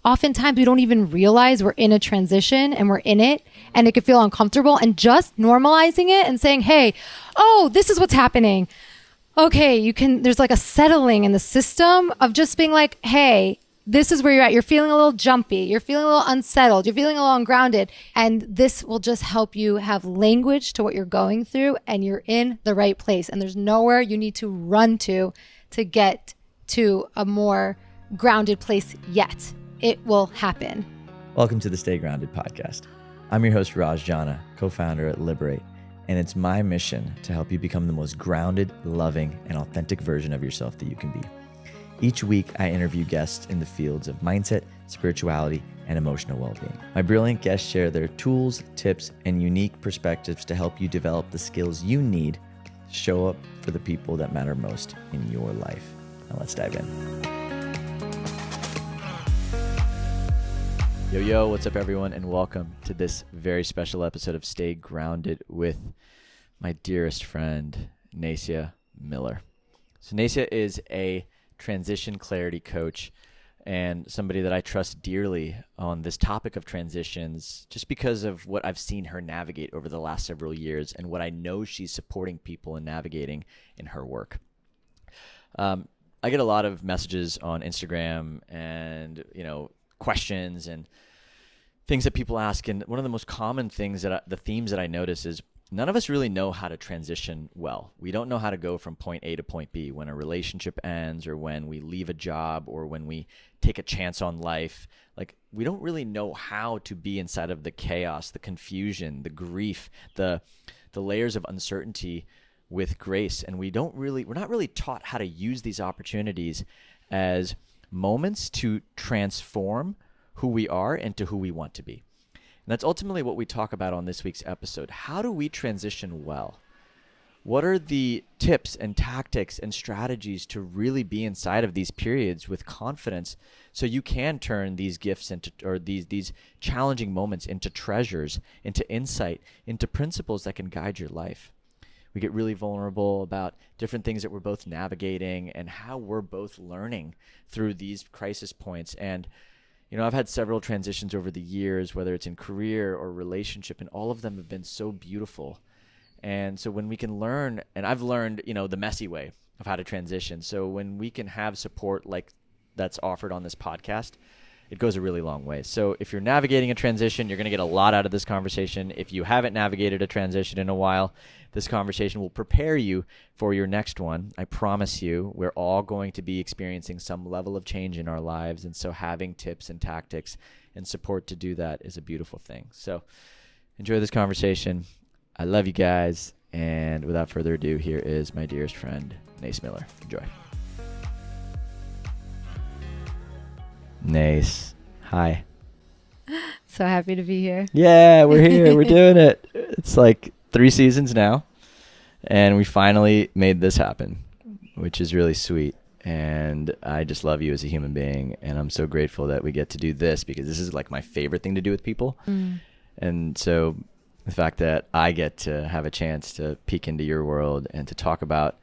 oftentimes we don't even realize we're in a transition and we're in it, and it could feel uncomfortable, and just normalizing it and saying, hey, oh, this is what's happening. Okay, there's like a settling in the system of just being like, hey, this is where you're at. You're feeling a little jumpy. You're feeling a little unsettled. You're feeling a little ungrounded. And this will just help you have language to what you're going through, and you're in the right place. And there's nowhere you need to run to get to a more grounded place yet. It will happen. Welcome to the Stay Grounded podcast. I'm your host, Raj Jana, co-founder at Liberate. And it's my mission to help you become the most grounded, loving, and authentic version of yourself that you can be. Each week, I interview guests in the fields of mindset, spirituality, and emotional well-being. My brilliant guests share their tools, tips, and unique perspectives to help you develop the skills you need to show up for the people that matter most in your life. Now let's dive in. Yo, what's up, everyone, and welcome to this very special episode of Stay Grounded with my dearest friend, Nasya Miller. So Nasya is a transition clarity coach and somebody that I trust dearly on this topic of transitions, just because of what I've seen her navigate over the last several years and what I know she's supporting people in navigating in her work. I get a lot of messages on Instagram and, questions and things that people ask. And one of the most common things the themes that I notice is none of us really know how to transition well. We don't know how to go from point A to point B when a relationship ends, or when we leave a job, or when we take a chance on life. Like, we don't really know how to be inside of the chaos, the confusion, the grief, the layers of uncertainty with grace. And we're not really taught how to use these opportunities as moments to transform who we are into who we want to be. And that's ultimately what we talk about on this week's episode. How do we transition well? What are the tips and tactics and strategies to really be inside of these periods with confidence, so you can turn these gifts into, or these challenging moments into treasures, into insight, into principles that can guide your life? We get really vulnerable about different things that we're both navigating and how we're both learning through these crisis points. And I've had several transitions over the years, whether it's in career or relationship, and all of them have been so beautiful. And so when we can learn, and I've learned, the messy way of how to transition. So when we can have support like that's offered on this podcast, it goes a really long way. So if you're navigating a transition, you're going to get a lot out of this conversation. If you haven't navigated a transition in a while, this conversation will prepare you for your next one. I promise you, we're all going to be experiencing some level of change in our lives. And so having tips and tactics and support to do that is a beautiful thing. So enjoy this conversation. I love you guys. And without further ado, here is my dearest friend, Nasya Miller. Enjoy. Nace, hi. So happy to be here. Yeah, we're here. We're doing it. It's like 3 seasons now, and we finally made this happen, which is really sweet. And I just love you as a human being, and I'm so grateful that we get to do this, because this is like my favorite thing to do with people. And so the fact that I get to have a chance to peek into your world and to talk about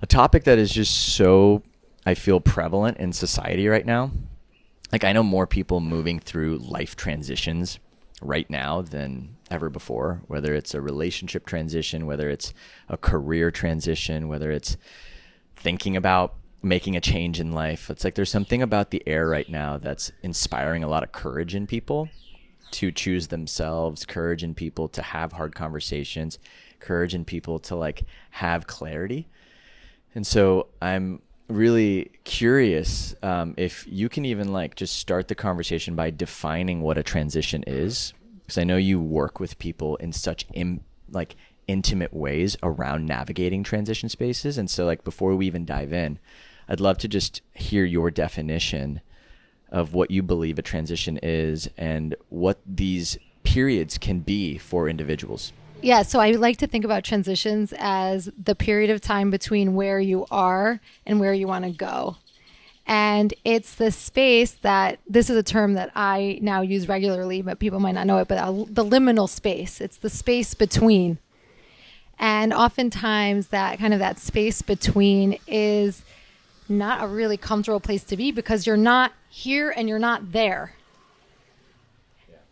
a topic that is just so, I feel, prevalent in society right now. Like, I know more people moving through life transitions right now than ever before, whether it's a relationship transition, whether it's a career transition, whether it's thinking about making a change in life. It's like there's something about the air right now that's inspiring a lot of courage in people to choose themselves, courage in people to have hard conversations, courage in people to like have clarity. And so I'm really curious if you can even like just start the conversation by defining what a transition is, because I know you work with people in such intimate ways around navigating transition spaces. And so like before we even dive in, I'd love to just hear your definition of what you believe a transition is and what these periods can be for individuals. Yeah, so I like to think about transitions as the period of time between where you are and where you want to go. And it's the space that, this is a term that I now use regularly, but people might not know it, but the liminal space. It's the space between. And oftentimes that space between is not a really comfortable place to be because you're not here and you're not there.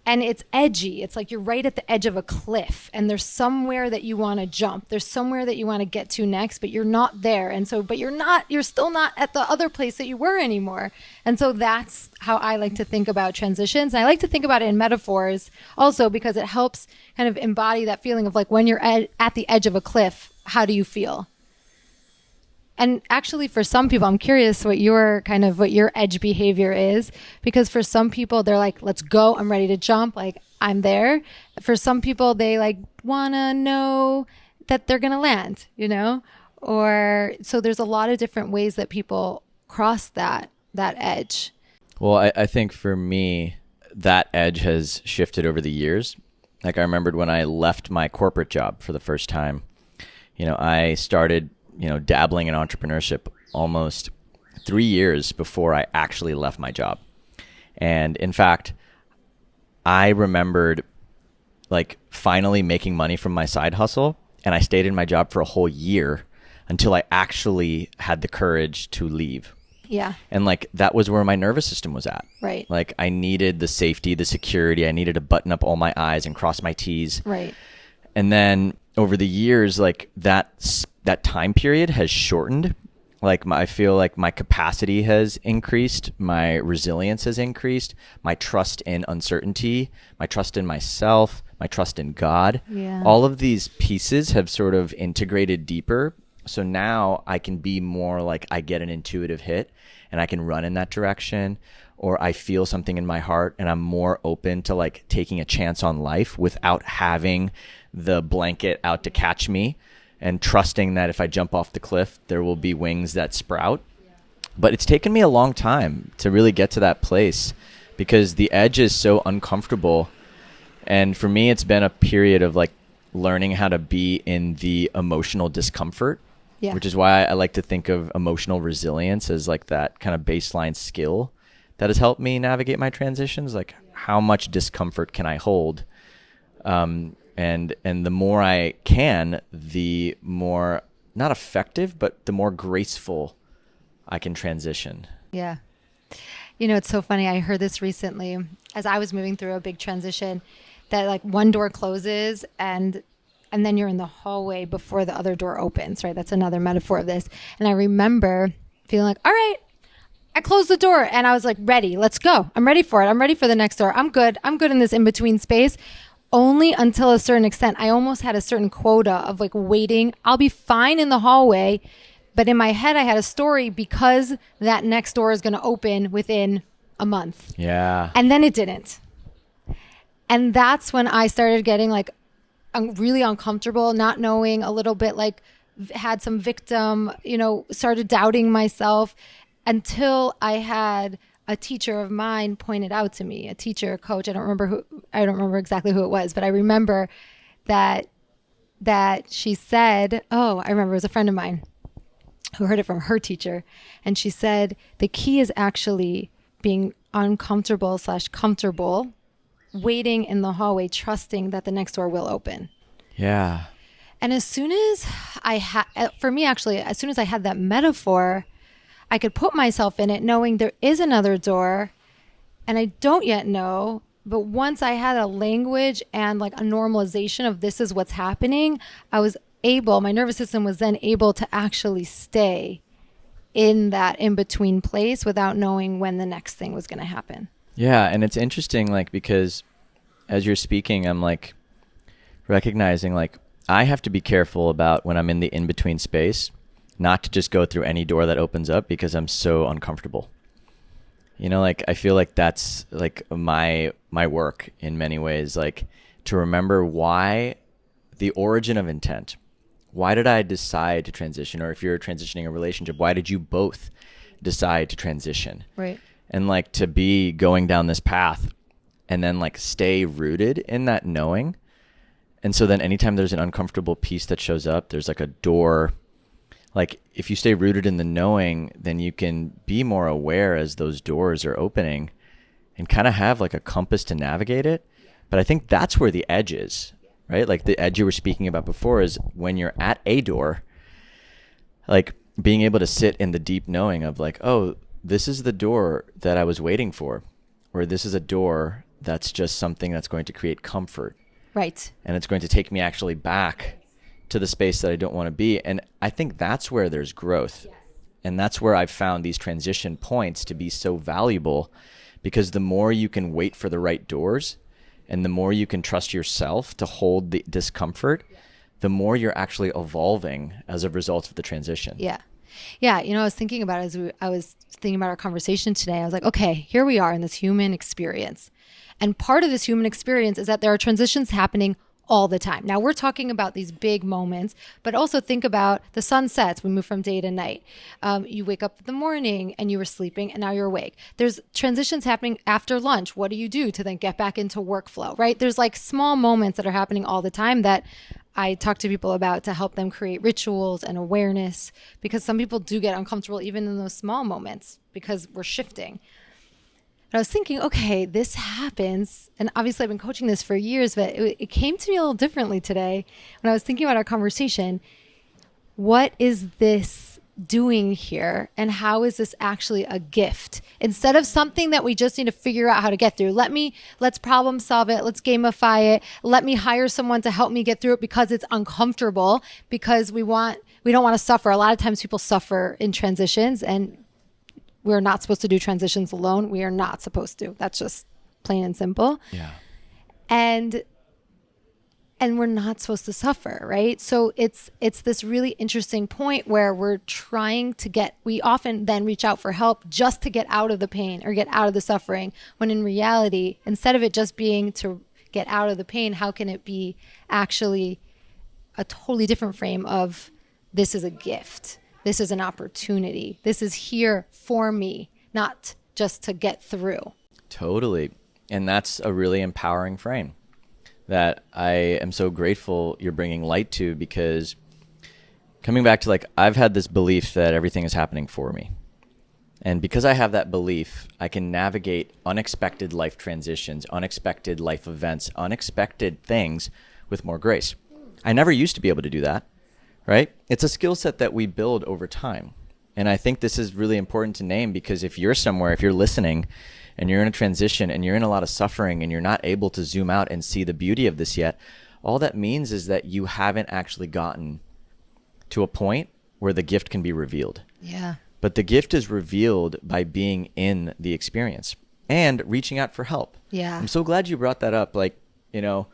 And it's edgy. It's like you're right at the edge of a cliff and there's somewhere that you want to jump. There's somewhere that you want to get to next, but you're not there. And so, but you're still not at the other place that you were anymore. And so that's how I like to think about transitions. And I like to think about it in metaphors also because it helps kind of embody that feeling of like when you're at the edge of a cliff, how do you feel? And actually, for some people, I'm curious what your edge behavior is, because for some people, they're like, let's go. I'm ready to jump. Like, I'm there. For some people, they like want to know that they're going to land, you know, or so there's a lot of different ways that people cross that edge. Well, I think for me, that edge has shifted over the years. Like I remembered when I left my corporate job for the first time, you know, I started dabbling in entrepreneurship almost 3 years before I actually left my job. And in fact, I remembered like finally making money from my side hustle, and I stayed in my job for a whole year until I actually had the courage to leave. Yeah. And like that was where my nervous system was at. Right. Like I needed the safety, the security. I needed to button up all my I's and cross my T's. Right. And then over the years, like that time period has shortened. Like I feel like my capacity has increased, my resilience has increased, my trust in uncertainty, my trust in myself, my trust in God. Yeah. All of these pieces have sort of integrated deeper. So now I can be more like I get an intuitive hit and I can run in that direction, or I feel something in my heart and I'm more open to like taking a chance on life without having the blanket out to catch me, and trusting that if I jump off the cliff, there will be wings that sprout. But it's taken me a long time to really get to that place because the edge is so uncomfortable. And for me, it's been a period of like learning how to be in the emotional discomfort, which is why I like to think of emotional resilience as like that kind of baseline skill that has helped me navigate my transitions. Like how much discomfort can I hold? And the more I can, the more, not effective, but the more graceful I can transition. Yeah. You know, it's so funny. I heard this recently as I was moving through a big transition that like one door closes and then you're in the hallway before the other door opens, right? That's another metaphor of this. And I remember feeling like, all right, I closed the door and I was like, ready, let's go. I'm ready for it. I'm ready for the next door. I'm good. I'm good in this in-between space. Only until a certain extent. I almost had a certain quota of like waiting. I'll be fine in the hallway. But in my head, I had a story because that next door is going to open within a month. Yeah. And then it didn't. And that's when I started getting like really uncomfortable, not knowing, a little bit like had some victim, started doubting myself until I had a teacher of mine pointed out to me, a teacher, a coach. I don't remember exactly who it was, but I remember that she said, I remember it was a friend of mine who heard it from her teacher. And she said, the key is actually being uncomfortable/comfortable, waiting in the hallway, trusting that the next door will open. Yeah. And as soon as as soon as I had that metaphor, I could put myself in it knowing there is another door and I don't yet know. But once I had a language and like a normalization of this is what's happening, my nervous system was then able to actually stay in that in-between place without knowing when the next thing was going to happen. Yeah. And it's interesting, like, because as you're speaking, I'm like recognizing like I have to be careful about when I'm in the in-between space, not to just go through any door that opens up because I'm so uncomfortable. Like I feel like that's like my work in many ways, like to remember why, the origin of intent. Why did I decide to transition? Or if you're transitioning a relationship, why did you both decide to transition? Right. And like to be going down this path and then like stay rooted in that knowing. And so then anytime there's an uncomfortable piece that shows up, there's like a door. Like if you stay rooted in the knowing, then you can be more aware as those doors are opening and kind of have like a compass to navigate it. But I think that's where the edge is, right? Like the edge you were speaking about before is when you're at a door, like being able to sit in the deep knowing of like, oh, this is the door that I was waiting for, or this is a door that's just something that's going to create comfort. Right. And it's going to take me actually back to the space that I don't want to be. And I think that's where there's growth. Yes. And that's where I've found these transition points to be so valuable, because the more you can wait for the right doors and the more you can trust yourself to hold the discomfort, the more you're actually evolving as a result of the transition. Yeah. Yeah. You know, I was thinking about it as I was thinking about our conversation today. I was like, okay, here we are in this human experience. And part of this human experience is that there are transitions happening all the time. Now we're talking about these big moments, but also think about the sun sets. We move from day to night. You wake up in the morning and you were sleeping and now you're awake. There's transitions happening after lunch. What do you do to then get back into workflow, right? There's like small moments that are happening all the time that I talk to people about to help them create rituals and awareness, because some people do get uncomfortable even in those small moments because we're shifting. And I was thinking, okay, this happens. And obviously I've been coaching this for years, but it came to me a little differently today when I was thinking about our conversation. What is this doing here? And how is this actually a gift? Instead of something that we just need to figure out how to get through, let's problem solve it. Let's gamify it. Let me hire someone to help me get through it because it's uncomfortable, because we don't want to suffer. A lot of times people suffer in transitions, and we're not supposed to do transitions alone. We are not supposed to. That's just plain and simple. Yeah. And we're not supposed to suffer, right? So it's this really interesting point where we often then reach out for help just to get out of the pain or get out of the suffering, when in reality, instead of it just being to get out of the pain, how can it be actually a totally different frame of, this is a gift. This is an opportunity. This is here for me, not just to get through. Totally. And that's a really empowering frame that I am so grateful you're bringing light to, because coming back to like, I've had this belief that everything is happening for me. And because I have that belief, I can navigate unexpected life transitions, unexpected life events, unexpected things with more grace. I never used to be able to do that. Right? It's a skill set that we build over time. And I think this is really important to name, because if you're somewhere, if you're listening and you're in a transition and you're in a lot of suffering and you're not able to zoom out and see the beauty of this yet, all that means is that you haven't actually gotten to a point where the gift can be revealed. Yeah. But the gift is revealed by being in the experience and reaching out for help. Yeah. I'm so glad you brought that up. Like, you know,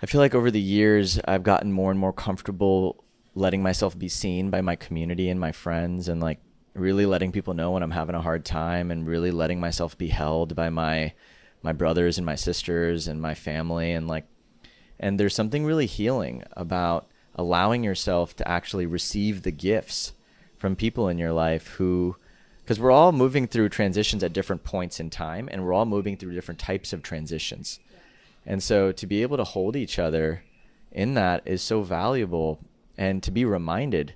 I feel like over the years, I've gotten more and more comfortable letting myself be seen by my community and my friends, and like really letting people know when I'm having a hard time, and really letting myself be held by my brothers and my sisters and my family. And there's something really healing about allowing yourself to actually receive the gifts from people in your life because we're all moving through transitions at different points in time, and we're all moving through different types of transitions. And so to be able to hold each other in that is so valuable. And to be reminded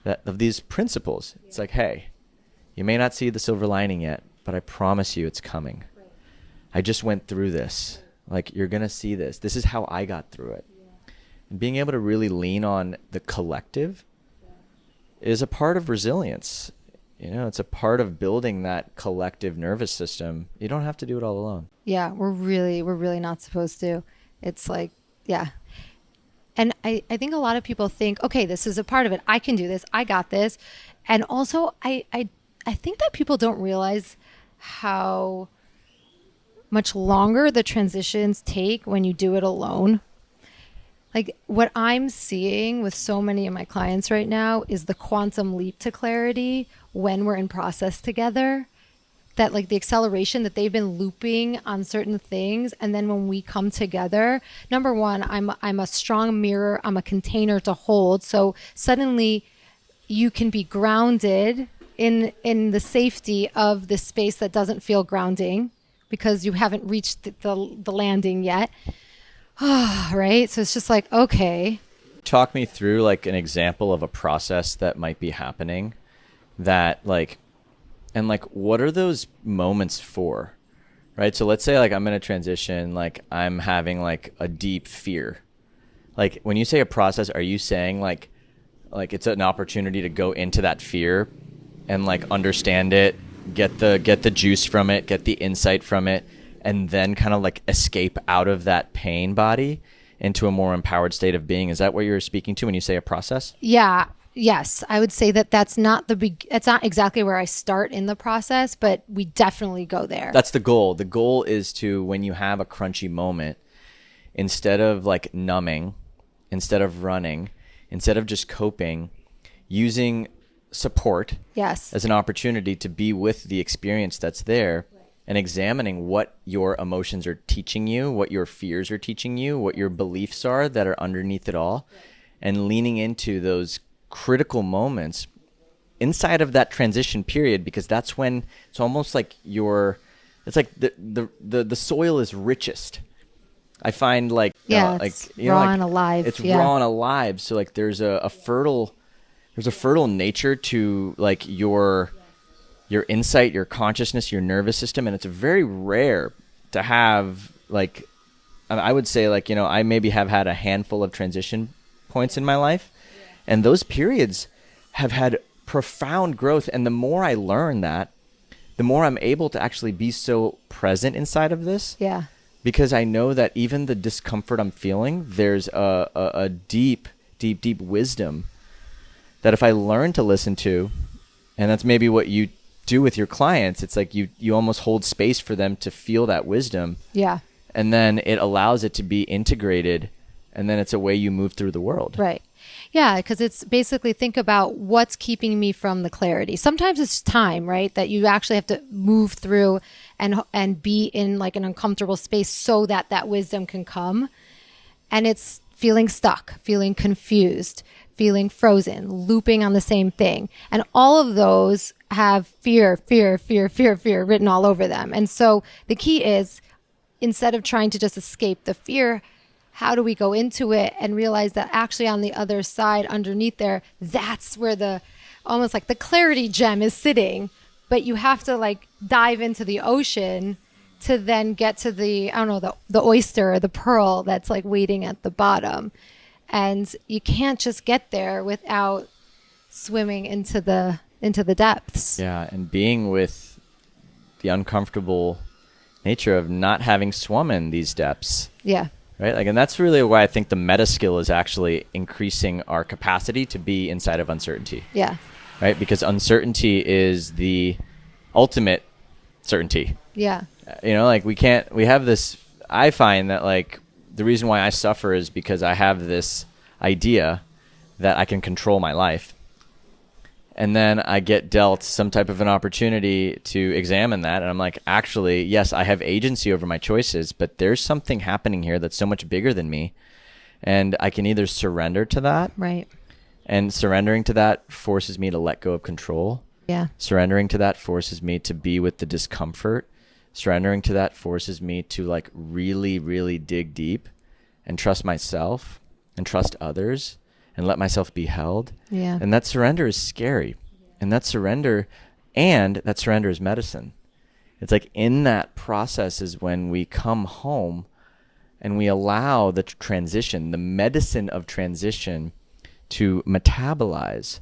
that of these principles. It's like, hey, you may not see the silver lining yet, but I promise you it's coming. Right. I just went through this. Like, you're going to see this. This is how I got through it. Yeah. And being able to really lean on the collective is a part of resilience. You know, it's a part of building that collective nervous system. You don't have to do it all alone. Yeah, we're really not supposed to. It's like, yeah. And I think a lot of people think, okay, this is a part of it. I can do this. I got this. And also, I think that people don't realize how much longer the transitions take when you do it alone. Like, what I'm seeing with so many of my clients right now is the quantum leap to clarity when we're in process together. That like the acceleration that they've been looping on certain things, and then when we come together, number one, I'm a strong mirror, I'm a container to hold. So suddenly you can be grounded in the safety of this space that doesn't feel grounding because you haven't reached the landing yet. Right? So it's just like, okay. Talk me through like an example of a process that might be happening that like, and like, what are those moments for, right? So let's say like I'm in a transition, like I'm having like a deep fear. Like when you say a process, are you saying like like it's an opportunity to go into that fear and like understand it, get the juice from it, get the insight from it, and then kind of like escape out of that pain body into a more empowered state of being. Is that what you're speaking to when you say a process? Yeah. Yes. I would say that that's not it's not exactly where I start in the process, but we definitely go there. That's the goal. The goal is to, when you have a crunchy moment, instead of like numbing, instead of running, instead of just coping, using support Yes. as an opportunity to be with the experience that's there, and examining what your emotions are teaching you, what your fears are teaching you, what your beliefs are that are underneath it all, and leaning into those critical moments inside of that transition period, because that's when it's almost like it's like the soil is richest. I find like it's raw and alive. It's raw and alive. So like there's a fertile nature to like your insight, your consciousness, your nervous system, and it's very rare to have like, I would say like, I maybe have had a handful of transition points in my life, and those periods have had profound growth. And the more I learn that, the more I'm able to actually be so present inside of this. Yeah. Because I know that even the discomfort I'm feeling, there's a deep, deep, deep wisdom that if I learn to listen to, and that's maybe what you do with your clients, it's like you almost hold space for them to feel that wisdom. Yeah. And then it allows it to be integrated, and then it's a way you move through the world. Right. Yeah, because it's basically think about what's keeping me from the clarity. Sometimes it's time, right? That you actually have to move through and be in like an uncomfortable space so that that wisdom can come. And it's feeling stuck, feeling confused, feeling frozen, looping on the same thing. And all of those have fear written all over them. And so the key is, instead of trying to just escape the fear, how do we go into it and realize that actually on the other side, underneath there, that's where the almost like the clarity gem is sitting. But you have to like dive into the ocean to then get to the, I don't know, the oyster or the pearl that's like waiting at the bottom. And you can't just get there without swimming into the depths. Yeah, and being with the uncomfortable nature of not having swum in these depths. Yeah. Right? Like, and that's really why I think the meta skill is actually increasing our capacity to be inside of uncertainty. Yeah. Right? Because uncertainty is the ultimate certainty. Yeah. Like we have this, I find that like the reason why I suffer is because I have this idea that I can control my life. And then I get dealt some type of an opportunity to examine that. And I'm like, actually, yes, I have agency over my choices, but there's something happening here that's so much bigger than me. And I can either surrender to that. Right. And surrendering to that forces me to let go of control. Yeah. Surrendering to that forces me to be with the discomfort. Surrendering to that forces me to like really, really dig deep and trust myself and trust others and let myself be held. Yeah. And that surrender is scary. And that surrender is medicine. It's like in that process is when we come home and we allow the transition, the medicine of transition, to metabolize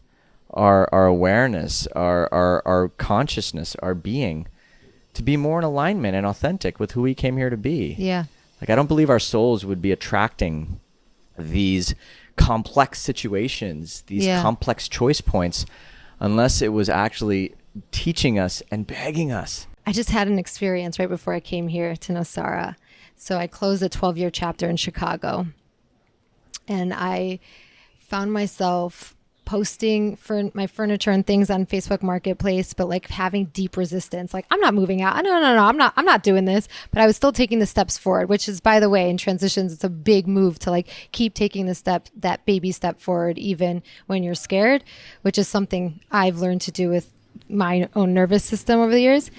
our awareness, our consciousness, our being, to be more in alignment and authentic with who we came here to be. Yeah. Like, I don't believe our souls would be attracting these complex situations, these complex choice points, unless it was actually teaching us and begging us. I just had an experience right before I came here to Nosara. So I closed a 12-year chapter in Chicago, and I found myself posting for my furniture and things on Facebook Marketplace, but like having deep resistance. Like, I'm not moving out. No, I'm not doing this. But I was still taking the steps forward, which is, by the way, in transitions, it's a big move to like keep taking the step, that baby step forward, even when you're scared, which is something I've learned to do with my own nervous system over the years.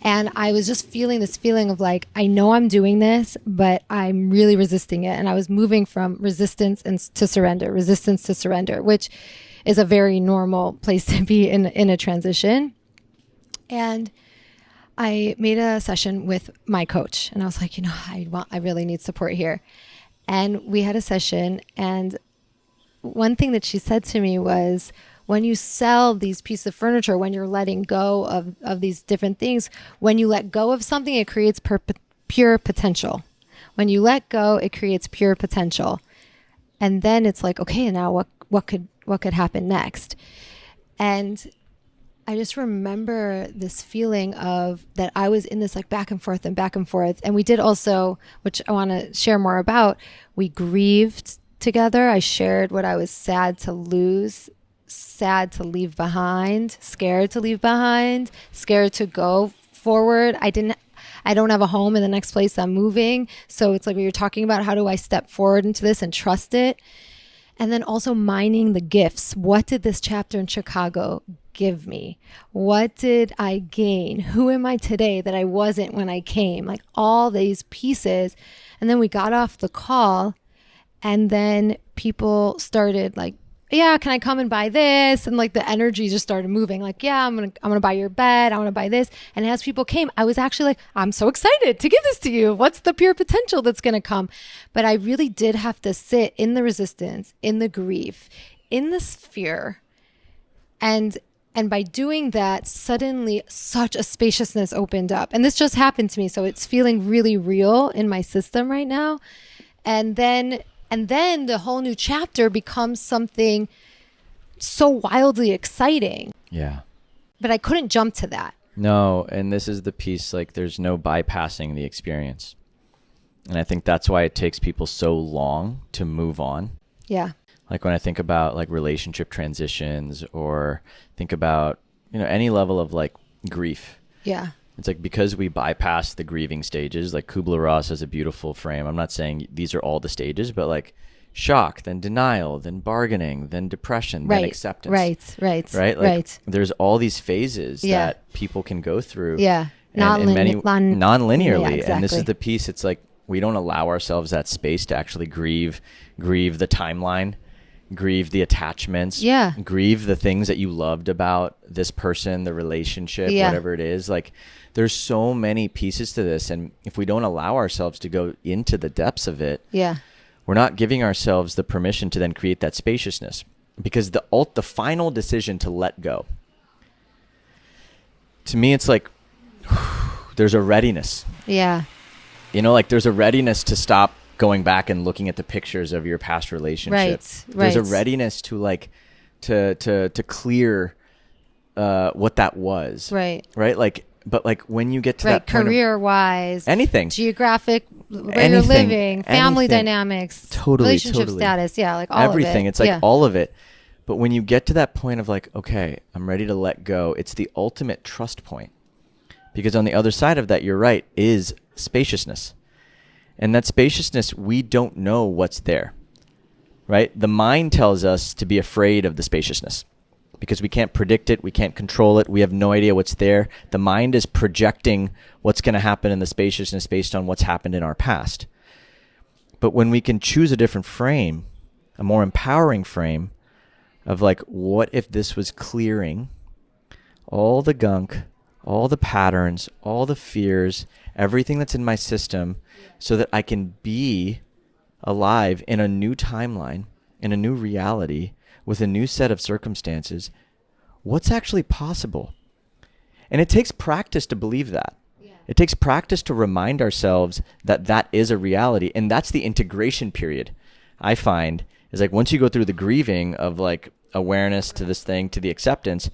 And I was just feeling this feeling of like, I know I'm doing this, but I'm really resisting it. And I was moving from resistance to surrender, which is a very normal place to be in a transition. And I made a session with my coach, and I was like, I really need support here. And we had a session, and one thing that she said to me was, when you sell these pieces of furniture, when you're letting go of these different things, when you let go of something, it creates pure potential. When you let go, it creates pure potential. And then it's like, okay, now what could happen next? And I just remember this feeling of that I was in this like back and forth. And we did also, which I want to share more about, we grieved together. I shared what I was sad to lose, sad to leave behind, scared to leave behind, scared to go forward. I don't have a home in the next place I'm moving. So it's like we were talking about, how do I step forward into this and trust it? And then also mining the gifts. What did this chapter in Chicago give me? What did I gain? Who am I today that I wasn't when I came? Like all these pieces. And then we got off the call, and then people started like, yeah, can I come and buy this? And like the energy just started moving. Like, yeah, I'm gonna buy your bed. I want to buy this. And as people came, I was actually like, I'm so excited to give this to you. What's the pure potential that's gonna come? But I really did have to sit in the resistance, in the grief, in this fear, and by doing that, suddenly such a spaciousness opened up. And this just happened to me, so it's feeling really real in my system right now. And then the whole new chapter becomes something so wildly exciting. Yeah. But I couldn't jump to that. No, and this is the piece, like there's no bypassing the experience. And I think that's why it takes people so long to move on. Yeah. Like when I think about like relationship transitions, or think about, any level of like grief. Yeah. It's like, because we bypass the grieving stages, like Kubler-Ross has a beautiful frame. I'm not saying these are all the stages, but like shock, then denial, then bargaining, then depression, then acceptance. Right. Like there's all these phases that people can go through. Yeah. Non-linearly. Yeah, exactly. And this is the piece. It's like, we don't allow ourselves that space to actually grieve the timeline, grieve the attachments, grieve the things that you loved about this person, the relationship, whatever it is. Like there's so many pieces to this. And if we don't allow ourselves to go into the depths of it, we're not giving ourselves the permission to then create that spaciousness. Because the final decision to let go, to me, it's like, there's a readiness. Yeah. Like there's a readiness to stop going back and looking at the pictures of your past relationship. Right. There's a readiness to like, to clear what that was. Right. Like, but like when you get to that point, career-wise, anything, geographic, where you're living, family dynamics, relationship status, like all everything. of it. It's like all of it. But when you get to that point of like, okay, I'm ready to let go, it's the ultimate trust point. Because on the other side of that, you're right, is spaciousness. And that spaciousness, we don't know what's there, right? The mind tells us to be afraid of the spaciousness because we can't predict it. We can't control it. We have no idea what's there. The mind is projecting what's going to happen in the spaciousness based on what's happened in our past. But when we can choose a different frame, a more empowering frame of like, what if this was clearing all the gunk, all the patterns, all the fears, everything that's in my system, so that I can be alive in a new timeline, in a new reality, with a new set of circumstances. What's actually possible? And it takes practice to believe that. It takes practice to remind ourselves that that is a reality. And that's the integration period, I find, is like once you go through the grieving of like awareness to this thing, to the acceptance,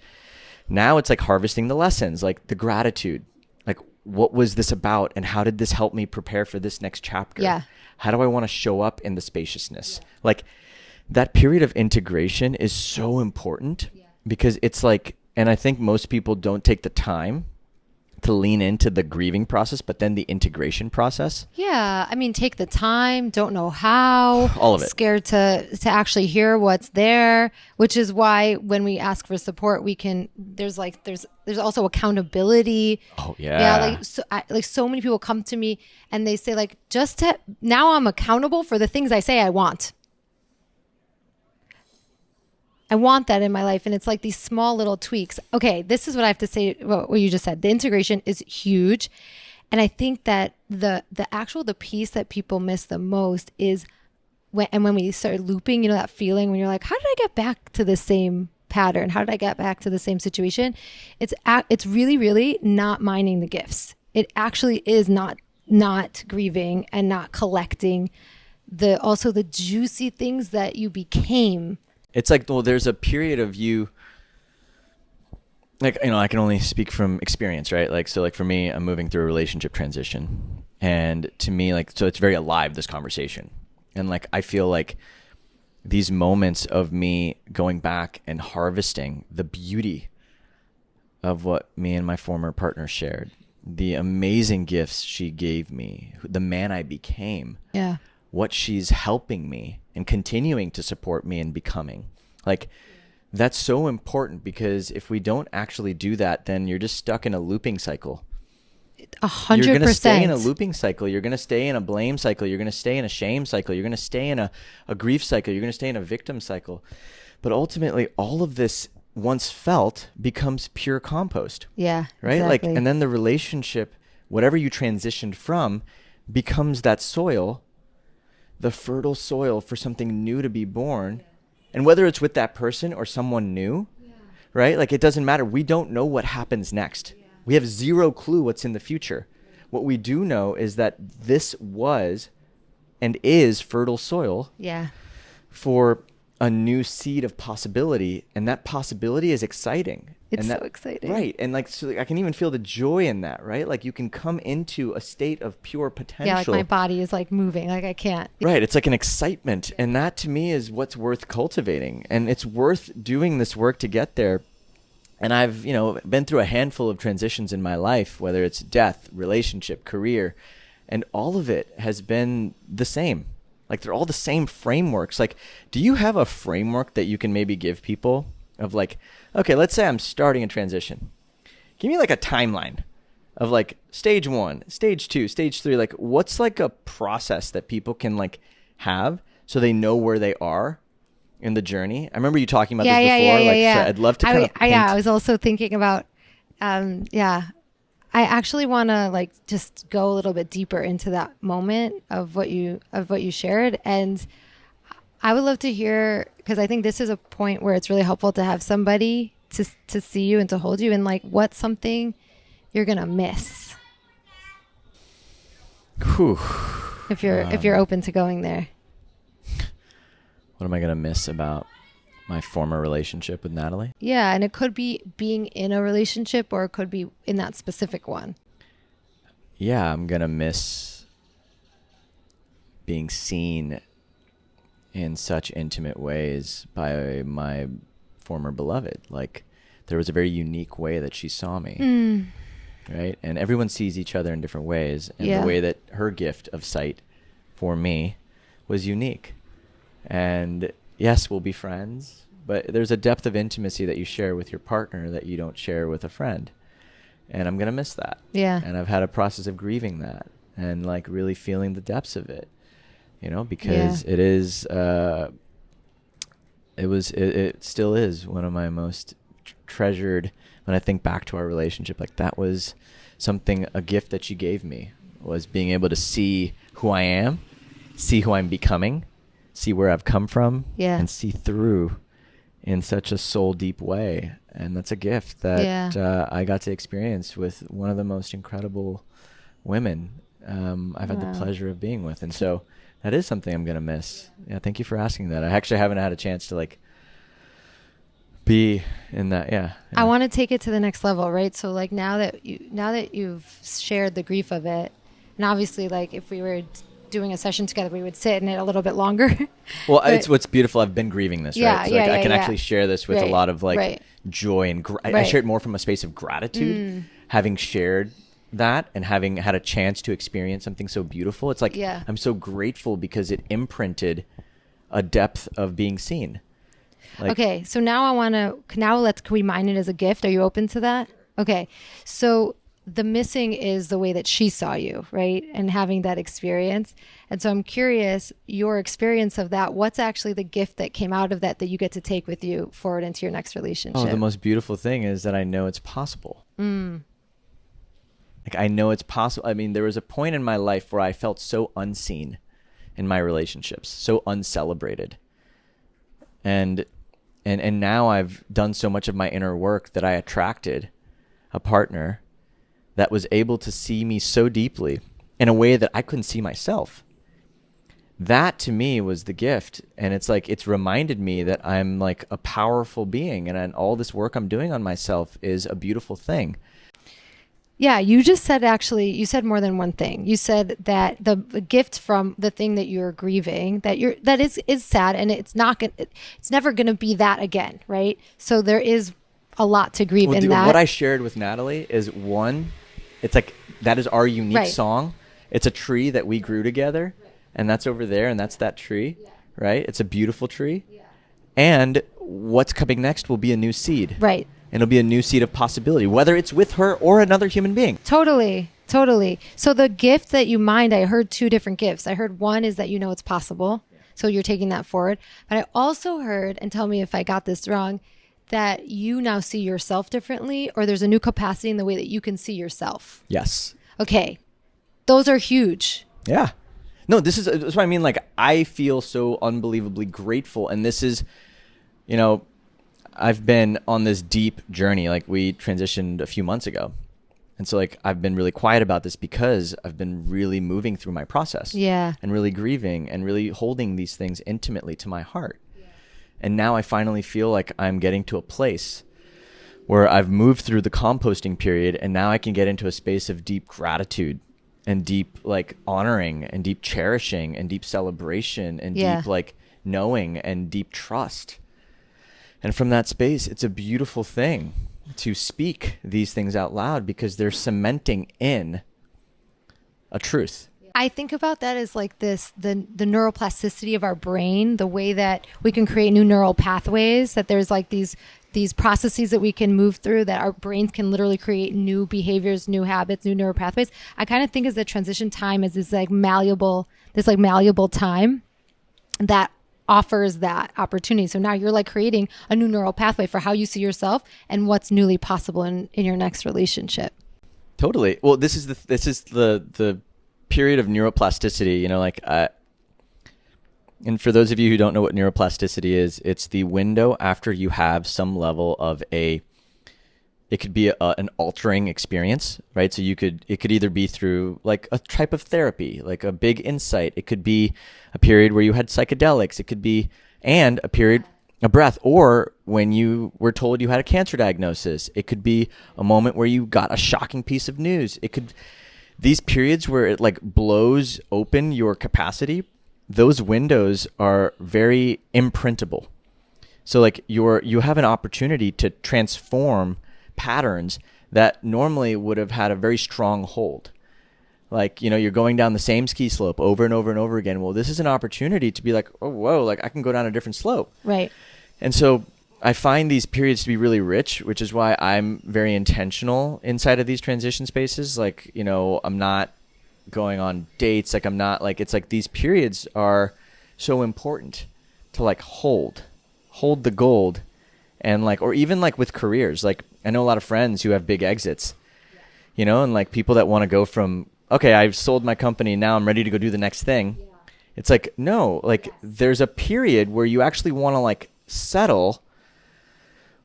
now it's like harvesting the lessons, like the gratitude. Like, what was this about, and how did this help me prepare for this next chapter? Yeah. How do I want to show up in the spaciousness? Like, that period of integration is so important because it's like, and I think most people don't take the time to lean into the grieving process, but then the integration process. Yeah. I mean, take the time, don't know how. All of it. Scared to actually hear what's there, which is why when we ask for support, we can, there's also accountability. Oh yeah. Yeah. So many people come to me and they say like, now I'm accountable for the things I say I want. I want that in my life. And it's like these small little tweaks. Okay, this is what I have to say, what you just said. The integration is huge. And I think that the piece that people miss the most is when we started looping, that feeling when you're like, how did I get back to the same pattern? How did I get back to the same situation? It's really, really not mining the gifts. It actually is not grieving and not collecting also the juicy things that you became. It's like, well, there's a period of you, like, I can only speak from experience, right? Like, so like for me, I'm moving through a relationship transition, and to me, like, so it's very alive, this conversation. And like, I feel like these moments of me going back and harvesting the beauty of what me and my former partner shared, the amazing gifts she gave me, the man I became, what she's helping me and continuing to support me in becoming. Like, that's so important, because if we don't actually do that, then you're just stuck in a looping cycle. 100%. You're going to stay in a looping cycle. You're going to stay in a blame cycle. You're going to stay in a shame cycle. You're going to stay in a grief cycle. You're going to stay in a victim cycle. But ultimately, all of this, once felt, becomes pure compost. Yeah, right? exactly. Like, and then the relationship, whatever you transitioned from, becomes that soil, the fertile soil for something new to be born. And whether it's with that person or someone new, right? Like, it doesn't matter. We don't know what happens next. We have zero clue what's in the future. What we do know is that this was and is fertile soil for a new seed of possibility. And that possibility is exciting. It's so exciting. Right. And like, so I can even feel the joy in that, right? Like, you can come into a state of pure potential. Yeah, like my body is like moving, like I can't. Right. It's like an excitement. And that to me is what's worth cultivating. And it's worth doing this work to get there. And I've, been through a handful of transitions in my life, whether it's death, relationship, career, and all of it has been the same. Like, they're all the same frameworks. Like, do you have a framework that you can maybe give people of like, okay, let's say I'm starting a transition. Give me like a timeline of like stage 1, stage 2, stage 3. Like, what's like a process that people can like have so they know where they are in the journey? I remember you talking about this before. So I'd love to kind of paint. I was also thinking about, I actually want to like just go a little bit deeper into that moment of what you shared. And I would love to hear, because I think this is a point where it's really helpful to have somebody to see you and to hold you, and like, what's something you're going to miss? Whew. If you're open to going there. What am I going to miss about my former relationship with Natalie? Yeah, and it could be being in a relationship, or it could be in that specific one. Yeah, I'm going to miss being seen in such intimate ways by my former beloved. Like, there was a very unique way that she saw me. Right? And everyone sees each other in different ways. And the way that her gift of sight for me was unique. And yes, we'll be friends, but there's a depth of intimacy that you share with your partner that you don't share with a friend. And I'm going to miss that. Yeah. And I've had a process of grieving that and like really feeling the depths of it, because it is, it still is one of my most treasured, when I think back to our relationship. Like, that was a gift that she gave me, was being able to see who I am, see who I'm becoming, see where I've come from, and see through in such a soul deep way. And that's a gift that I got to experience with one of the most incredible women I've had the pleasure of being with. And so that is something I'm going to miss. Yeah. Thank you for asking that. I actually haven't had a chance to like be in that. Yeah. I want to take it to the next level, right? So like, now that you've shared the grief of it, and obviously like if we were doing a session together, we would sit in it a little bit longer. Well, it's what's beautiful. I've been grieving this, right? So I can actually share this with a lot of like joy and I share it more from a space of gratitude, having shared that and having had a chance to experience something so beautiful. It's like, I'm so grateful because it imprinted a depth of being seen. Like, okay. So now can we mine it as a gift? Are you open to that? Okay. So the missing is the way that she saw you, right? And having that experience. And so I'm curious, your experience of that, what's actually the gift that came out of that you get to take with you forward into your next relationship? Oh, the most beautiful thing is that I know it's possible. Like, I know it's possible. I mean, there was a point in my life where I felt so unseen in my relationships, so uncelebrated. And now I've done so much of my inner work that I attracted a partner that was able to see me so deeply in a way that I couldn't see myself. That to me was the gift. And it's like, it's reminded me that I'm like a powerful being, and all this work I'm doing on myself is a beautiful thing. Yeah, you just said, actually, you said more than one thing. You said that the gift from the thing that you're grieving, that is sad, and it's never going to be that again, right? So there is a lot to grieve in that. What I shared with Natalie is one, it's like, that is our unique song. It's a tree that we grew together, and that's over there, and that's that tree, right? It's a beautiful tree. And what's coming next will be a new seed. Right. And it'll be a new seed of possibility, whether it's with her or another human being. Totally. So the gift that you mined, I heard two different gifts. I heard one is that you know it's possible. So you're taking that forward. But I also heard, and tell me if I got this wrong, that you now see yourself differently, or there's a new capacity in the way that you can see yourself. Yes. Okay. Those are huge. Yeah. No, that's what I mean. Like, I feel so unbelievably grateful. And this is, I've been on this deep journey. Like, we transitioned a few months ago. And so, like, I've been really quiet about this because I've been really moving through my process. Yeah. And really grieving and really holding these things intimately to my heart. Yeah. And now I finally feel like I'm getting to a place where I've moved through the composting period, and now I can get into a space of deep gratitude and deep, like, honoring and deep cherishing and deep celebration and deep, like, knowing and deep trust. And from that space, it's a beautiful thing to speak these things out loud, because they're cementing in a truth. I think about that as like the neuroplasticity of our brain, the way that we can create new neural pathways, that there's like these processes that we can move through, that our brains can literally create new behaviors, new habits, new neural pathways. I kind of think of the transition time as this malleable time that offers that opportunity. So now you're like creating a new neural pathway for how you see yourself and what's newly possible in your next relationship. Totally. Well, this is the period of neuroplasticity, and for those of you who don't know what neuroplasticity is, it's the window after you have some level of it could be an altering experience, right? So it could either be through like a type of therapy, like a big insight. It could be a period where you had psychedelics. It could be, and a period, a breath, or when you were told you had a cancer diagnosis. It could be a moment where you got a shocking piece of news. These periods where it like blows open your capacity, those windows are very imprintable. So like you have an opportunity to transform patterns that normally would have had a very strong hold. Like, you're going down the same ski slope over and over and over again. Well, this is an opportunity to be like, oh, whoa, like I can go down a different slope. Right. And so I find these periods to be really rich, which is why I'm very intentional inside of these transition spaces. Like, I'm not going on dates. Like, I'm not like, it's like these periods are so important to like hold the gold. And like, or even like with careers, like I know a lot of friends who have big exits, and like people that want to go from, okay, I've sold my company, now I'm ready to go do the next thing. Yeah. It's like, no, like there's a period where you actually want to like settle,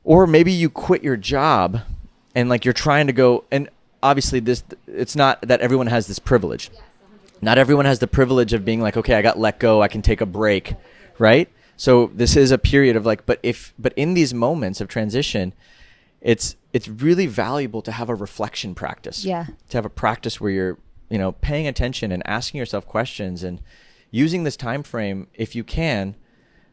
or maybe you quit your job and like you're trying to go, and obviously it's not that everyone has this privilege. Yes, not everyone has the privilege of being like, okay, I got let go, I can take a break, right? So this is a period of like, but in these moments of transition, it's really valuable to have a reflection practice. Yeah. To have a practice where you're, paying attention and asking yourself questions and using this time frame, if you can,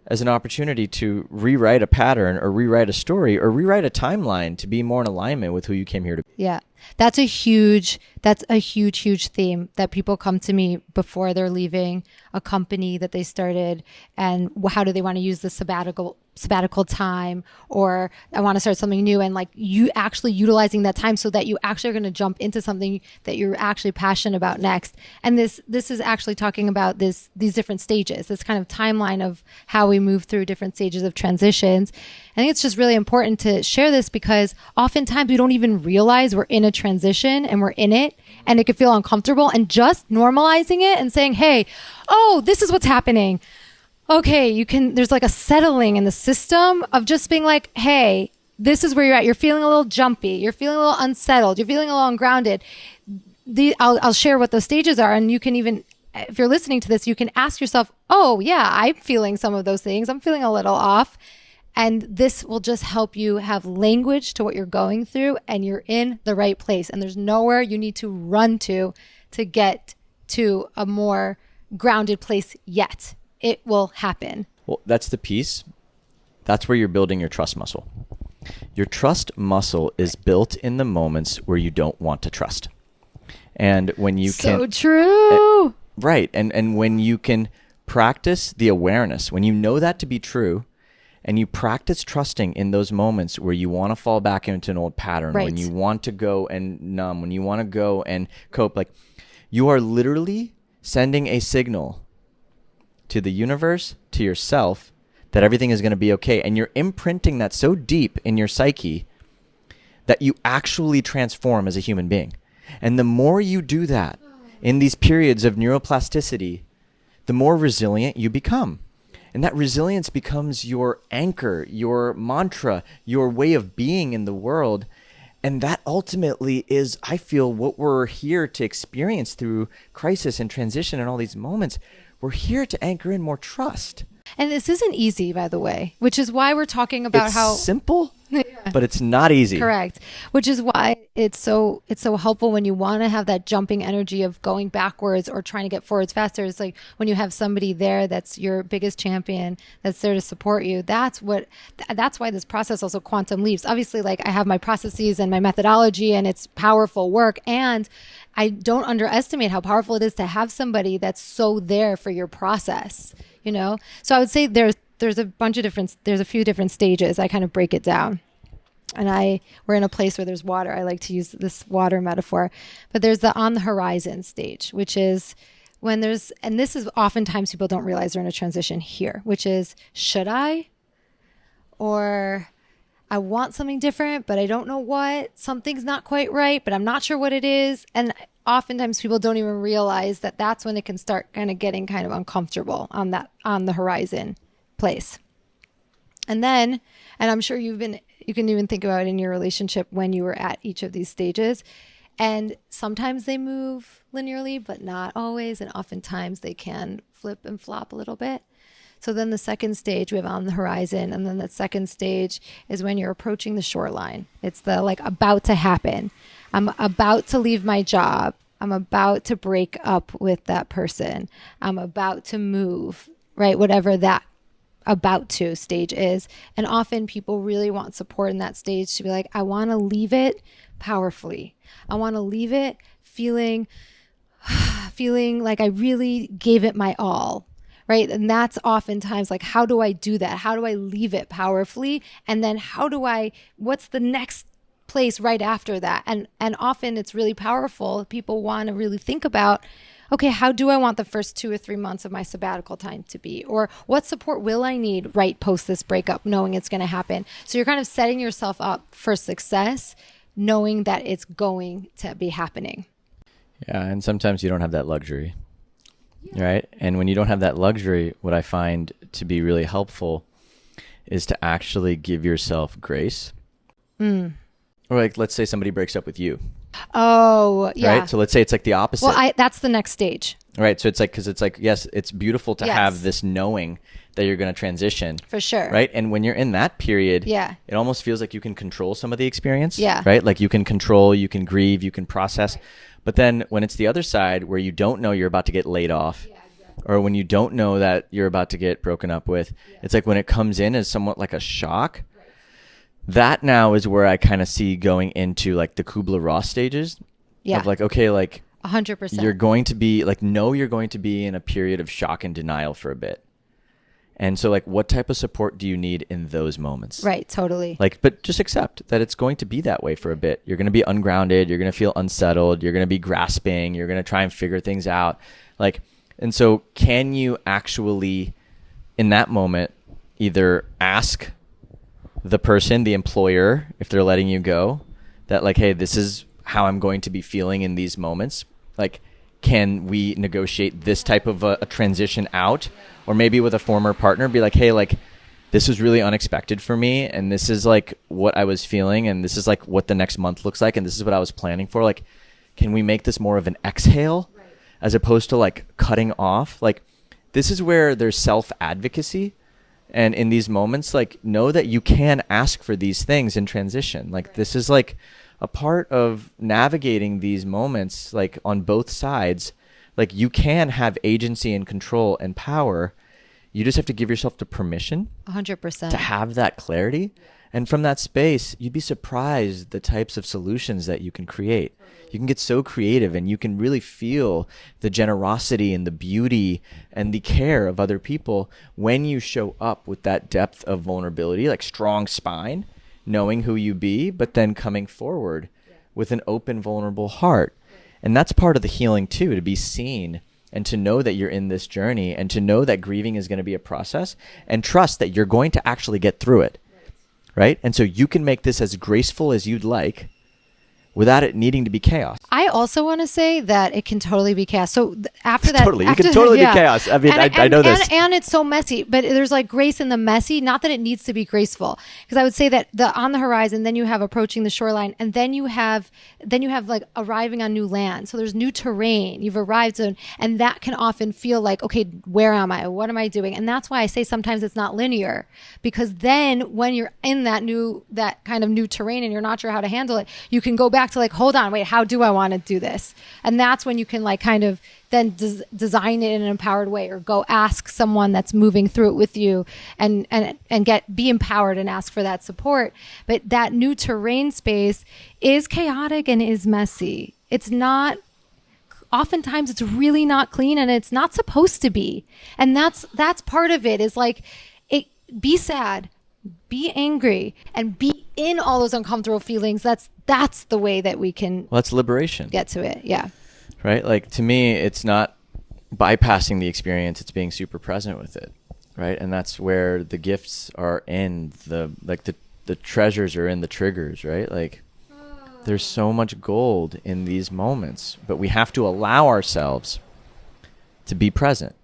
as an opportunity to rewrite a pattern or rewrite a story or rewrite a timeline to be more in alignment with who you came here to be. Yeah. That's a huge theme that people come to me before they're leaving a company that they started, and how do they want to use the sabbatical sabbatical time, or I want to start something new, and like you actually utilizing that time so that you actually are going to jump into something that you're actually passionate about next. And this is actually talking about these different stages, this kind of timeline of how we move through different stages of transitions. I think it's just really important to share this because oftentimes we don't even realize we're in a transition and we're in it, and it can feel uncomfortable, and just normalizing it and saying, hey, oh, this is what's happening. Okay, there's like a settling in the system of just being like, hey, this is where you're at. You're feeling a little jumpy. You're feeling a little unsettled. You're feeling a little ungrounded. I'll share what those stages are. And you can even, if you're listening to this, you can ask yourself, oh yeah, I'm feeling some of those things. I'm feeling a little off. And this will just help you have language to what you're going through, and you're in the right place. And there's nowhere you need to run to get to a more grounded place yet. It will happen. Well, that's the piece. That's where you're building your trust muscle. Your trust muscle is built in the moments where you don't want to trust. And when you can... So true. Right. And when you can practice the awareness, when you know that to be true, and you practice trusting in those moments where you want to fall back into an old pattern, right, when you want to go and numb, when you want to go and cope, like you are literally sending a signal to the universe, to yourself, that everything is going to be okay. And you're imprinting that so deep in your psyche that you actually transform as a human being. And the more you do that in these periods of neuroplasticity, the more resilient you become. And that resilience becomes your anchor, your mantra, your way of being in the world. And that ultimately is, I feel, what we're here to experience through crisis and transition and all these moments. We're here to anchor in more trust. And this isn't easy, by the way, which is why we're talking about it's how simple, but it's not easy. Correct. Which is why it's so helpful when you want to have that jumping energy of going backwards or trying to get forwards faster. It's like when you have somebody there that's your biggest champion, that's there to support you. That's why this process also quantum leaps. Obviously, like I have my processes and my methodology, and it's powerful work. And I don't underestimate how powerful it is to have somebody that's so there for your process, you know? So I would say there's a few different stages. I kind of break it down. And we're in a place where there's water. I like to use this water metaphor, but there's the on the horizon stage, which is when and this is oftentimes people don't realize they're in a transition here, which is, should I? Or I want something different, but I don't know what. Something's not quite right, but I'm not sure what it is. And oftentimes people don't even realize that that's when it can start kind of getting kind of uncomfortable on the horizon place. And then, and I'm sure you can even think about it in your relationship when you were at each of these stages. And sometimes they move linearly, but not always. And oftentimes they can flip and flop a little bit. So then the second stage we have on the horizon. And then the second stage is when you're approaching the shoreline. It's the like about to happen. I'm about to leave my job. I'm about to break up with that person. I'm about to move, right? Whatever that about to stage is. And often people really want support in that stage to be like, I want to leave it powerfully. I want to leave it feeling like I really gave it my all. Right. And that's oftentimes like, how do I do that? How do I leave it powerfully? And then what's the next place right after that? And often it's really powerful. People want to really think about, okay, how do I want the first 2 or 3 months of my sabbatical time to be? Or what support will I need right post this breakup, knowing it's going to happen? So you're kind of setting yourself up for success, knowing that it's going to be happening. Yeah. And sometimes you don't have that luxury. Right. And when you don't have that luxury, what I find to be really helpful is to actually give yourself grace. Or like, let's say somebody breaks up with you. Oh, yeah. Right. So let's say it's like the opposite. Well, that's the next stage. Right. So it's like, because it's like, yes, it's beautiful to have this knowing that you're going to transition. For sure. Right. And when you're in that period, it almost feels like you can control some of the experience. Yeah. Right. Like you can control, you can grieve, you can process. But then when it's the other side where you don't know you're about to get laid off, or when you don't know that you're about to get broken up with, it's like when it comes in as somewhat like a shock, that now is where I kind of see going into like the Kubler-Ross stages of like, okay, like 100%. You're going to be like, you're going to be in a period of shock and denial for a bit. And so like, what type of support do you need in those moments? Right. Totally. Like, but just accept that it's going to be that way for a bit. You're going to be ungrounded. You're going to feel unsettled. You're going to be grasping. You're going to try and figure things out. Like, and so can you actually, in that moment, either ask the person, the employer, if they're letting you go, that like, hey, this is how I'm going to be feeling in these moments. Like, can we negotiate this type of a transition out? Or maybe with a former partner, be like, hey, like, this was really unexpected for me. And this is like what I was feeling. And this is like what the next month looks like. And this is what I was planning for. Like, can we make this more of an exhale as opposed to like cutting off? Like, this is where there's self-advocacy. And in these moments, like, know that you can ask for these things in transition. Like, this is like a part of navigating these moments, like on both sides. Like, you can have agency and control and power. You just have to give yourself the permission 100% to have that clarity. And from that space, you'd be surprised the types of solutions that you can create. You can get so creative, and you can really feel the generosity and the beauty and the care of other people when you show up with that depth of vulnerability, like strong spine, knowing who you be, but then coming forward with an open, vulnerable heart. And that's part of the healing too, to be seen and to know that you're in this journey, and to know that grieving is going to be a process, and trust that you're going to actually get through it. Right? And so you can make this as graceful as you'd like without it needing to be chaos. I also want to say that it can totally be chaos. So after that, Totally. It can totally be chaos. I mean, I know this. And it's so messy, but there's like grace in the messy, not that it needs to be graceful. Because I would say that on the horizon, then you have approaching the shoreline, and then you have like arriving on new land. So there's new terrain. You've arrived on, and that can often feel like, okay, where am I? What am I doing? And that's why I say sometimes it's not linear, because then when you're in that kind of new terrain and you're not sure how to handle it, you can go back to like, hold on, wait, how do I want to do this? And that's when you can like kind of then design it in an empowered way, or go ask someone that's moving through it with you and be empowered and ask for that support. But that new terrain space is chaotic and is messy. It's not, oftentimes it's really not clean, and it's not supposed to be. And that's part of it, is like, be sad, be angry, and be in all those uncomfortable feelings. That's the way that we can that's liberation. Get to it. Yeah. Right? Like, to me, it's not bypassing the experience, it's being super present with it. Right? And that's where the gifts are in the treasures are in the triggers, right? Like, there's so much gold in these moments, but we have to allow ourselves to be present.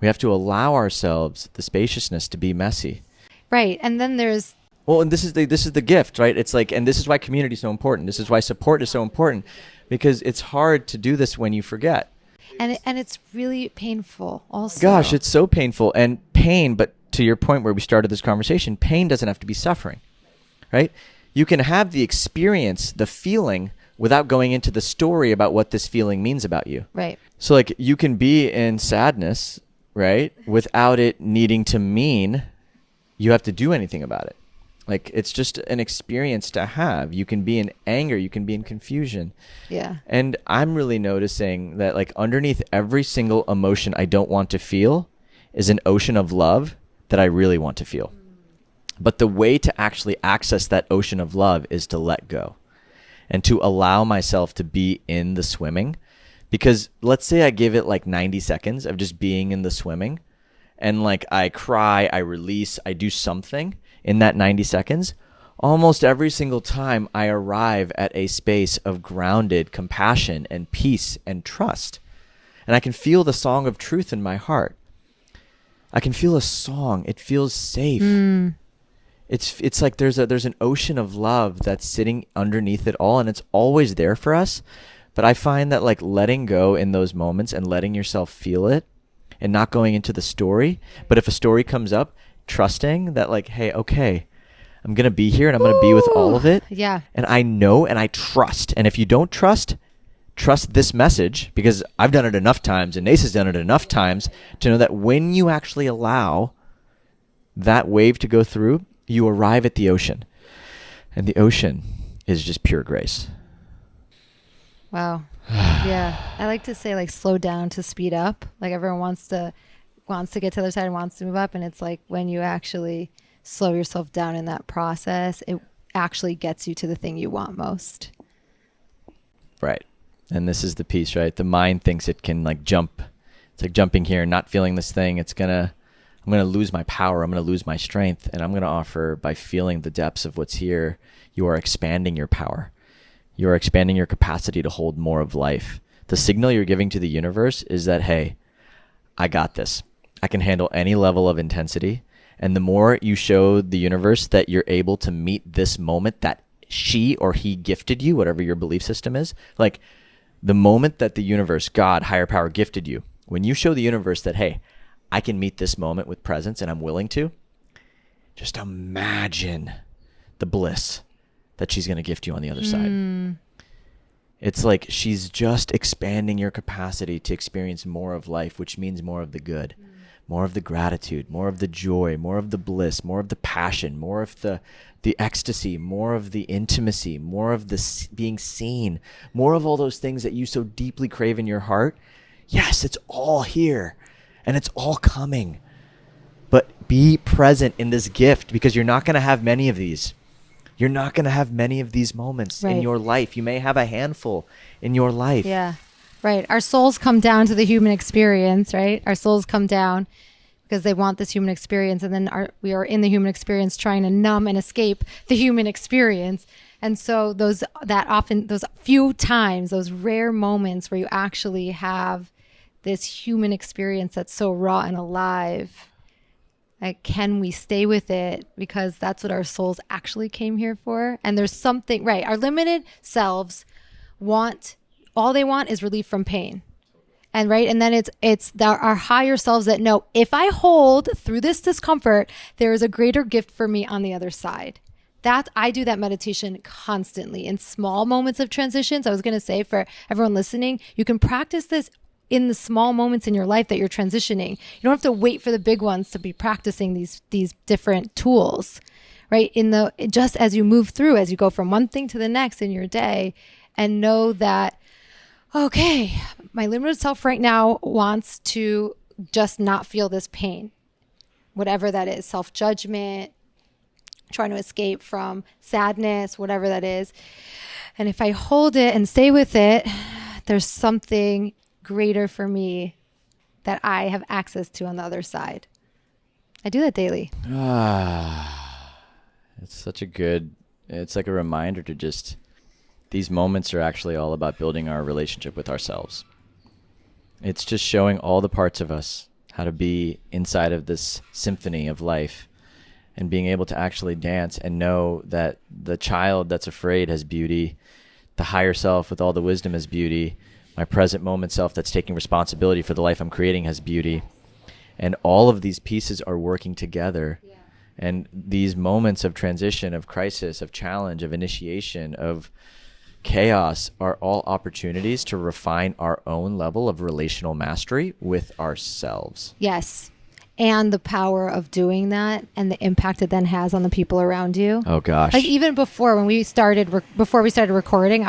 We have to allow ourselves the spaciousness to be messy. Right. And then there's, well, and this is the gift, right? It's like, and this is why community is so important. This is why support is so important, because it's hard to do this when you forget. And it's really painful also. Gosh, it's so painful, and pain, but to your point where we started this conversation, pain doesn't have to be suffering, right? You can have the experience, the feeling, without going into the story about what this feeling means about you. Right. So like, you can be in sadness, right? Without it needing to mean you have to do anything about it. Like, it's just an experience to have. You can be in anger, you can be in confusion. Yeah. And I'm really noticing that, like, underneath every single emotion I don't want to feel is an ocean of love that I really want to feel. But the way to actually access that ocean of love is to let go and to allow myself to be in the swimming. Because let's say I give it like 90 seconds of just being in the swimming, and like I cry, I release, I do something in that 90 seconds. Almost every single time I arrive at a space of grounded compassion and peace and trust. And I can feel the song of truth in my heart. I can feel a song. It feels safe. It's like there's an ocean of love that's sitting underneath it all, and it's always there for us. But I find that like letting go in those moments and letting yourself feel it and not going into the story. But if a story comes up, trusting that like, hey, okay, I'm going to be here and I'm going to be with all of it. Yeah. And I know and I trust. And if you don't trust this message, because I've done it enough times and Nasya's done it enough times to know that when you actually allow that wave to go through, you arrive at the ocean. And the ocean is just pure grace. Wow. Yeah. I like to say like slow down to speed up. Like everyone wants to wants to get to the other side and wants to move up. And it's like when you actually slow yourself down in that process, it actually gets you to the thing you want most. Right. And this is the piece, right? The mind thinks it can like jump. It's like jumping here, not feeling this thing. I'm going to lose my power. I'm going to lose my strength. And I'm going to offer, by feeling the depths of what's here, you are expanding your power. You are expanding your capacity to hold more of life. The signal you're giving to the universe is that, hey, I got this. I can handle any level of intensity. And the more you show the universe that you're able to meet this moment that she or he gifted you, whatever your belief system is, like the moment that the universe, God, higher power gifted you, when you show the universe that, hey, I can meet this moment with presence and I'm willing to, just imagine the bliss that she's going to gift you on the other side. It's like she's just expanding your capacity to experience more of life, which means more of the good, more of the gratitude, more of the joy, more of the bliss, more of the passion, more of the ecstasy, more of the intimacy, more of the being seen, more of all those things that you so deeply crave in your heart. Yes, it's all here and it's all coming. But be present in this gift, because you're not going to have many of these. You're not going to have many of these moments in your life. You may have a handful in your life. Yeah, right. Our souls come down to the human experience, right? Our souls come down because they want this human experience. And then we are in the human experience trying to numb and escape the human experience. And so those few times, those rare moments where you actually have this human experience that's so raw and alive, like, can we stay with it? Because that's what our souls actually came here for. And there's something, right? Our limited selves all they want is relief from pain. And right. And then it's our higher selves that know, if I hold through this discomfort, there is a greater gift for me on the other side. I do that meditation constantly in small moments of transitions. I was going to say, for everyone listening, you can practice this in the small moments in your life that you're transitioning. You don't have to wait for the big ones to be practicing these different tools, right? Just as you move through, as you go from one thing to the next in your day, and know that, okay, my limited self right now wants to just not feel this pain, whatever that is, self-judgment, trying to escape from sadness, whatever that is. And if I hold it and stay with it, there's something greater for me that I have access to on the other side. I do that daily. It's like a reminder to just, these moments are actually all about building our relationship with ourselves. It's just showing all the parts of us how to be inside of this symphony of life, and being able to actually dance and know that the child that's afraid has beauty, the higher self with all the wisdom has beauty, my present moment self that's taking responsibility for the life I'm creating has beauty. And all of these pieces are working together. Yeah. And these moments of transition, of crisis, of challenge, of initiation, of chaos are all opportunities to refine our own level of relational mastery with ourselves. Yes. And the power of doing that and the impact it then has on the people around you. Oh gosh. Like even before we started recording,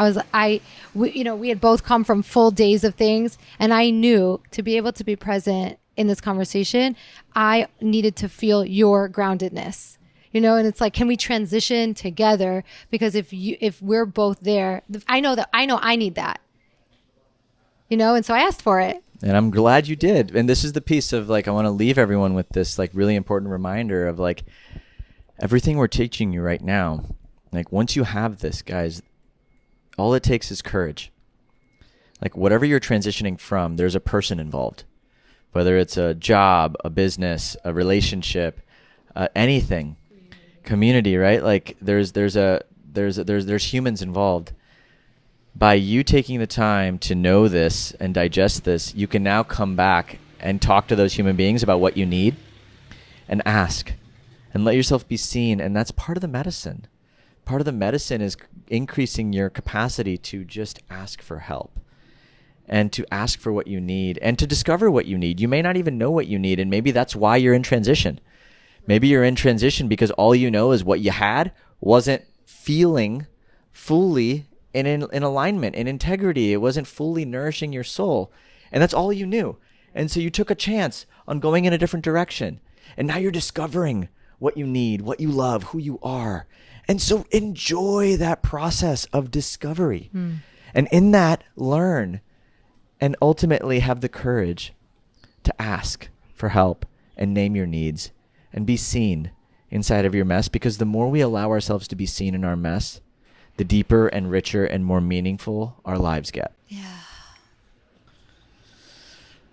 we had both come from full days of things, and I knew to be able to be present in this conversation, I needed to feel your groundedness. And it's like, can we transition together? Because if we're both there, I know I need that. And so I asked for it. And I'm glad you did. And this is the piece of like, I want to leave everyone with this like really important reminder of like, everything we're teaching you right now, like once you have this, guys, all it takes is courage. Like whatever you're transitioning from, there's a person involved, whether it's a job, a business, a relationship, anything, community, right? Like there's humans involved. By you taking the time to know this and digest this, you can now come back and talk to those human beings about what you need and ask and let yourself be seen. And that's part of the medicine. Part of the medicine is increasing your capacity to just ask for help and to ask for what you need and to discover what you need. You may not even know what you need, and maybe that's why you're in transition. Maybe you're in transition because all you know is what you had wasn't feeling fully in alignment, in integrity. It wasn't fully nourishing your soul. And that's all you knew. And so you took a chance on going in a different direction. And now you're discovering what you need, what you love, who you are. And so enjoy that process of discovery. And in that, learn and ultimately have the courage to ask for help and name your needs and be seen inside of your mess. Because the more we allow ourselves to be seen in our mess, the deeper and richer and more meaningful our lives get. Yeah.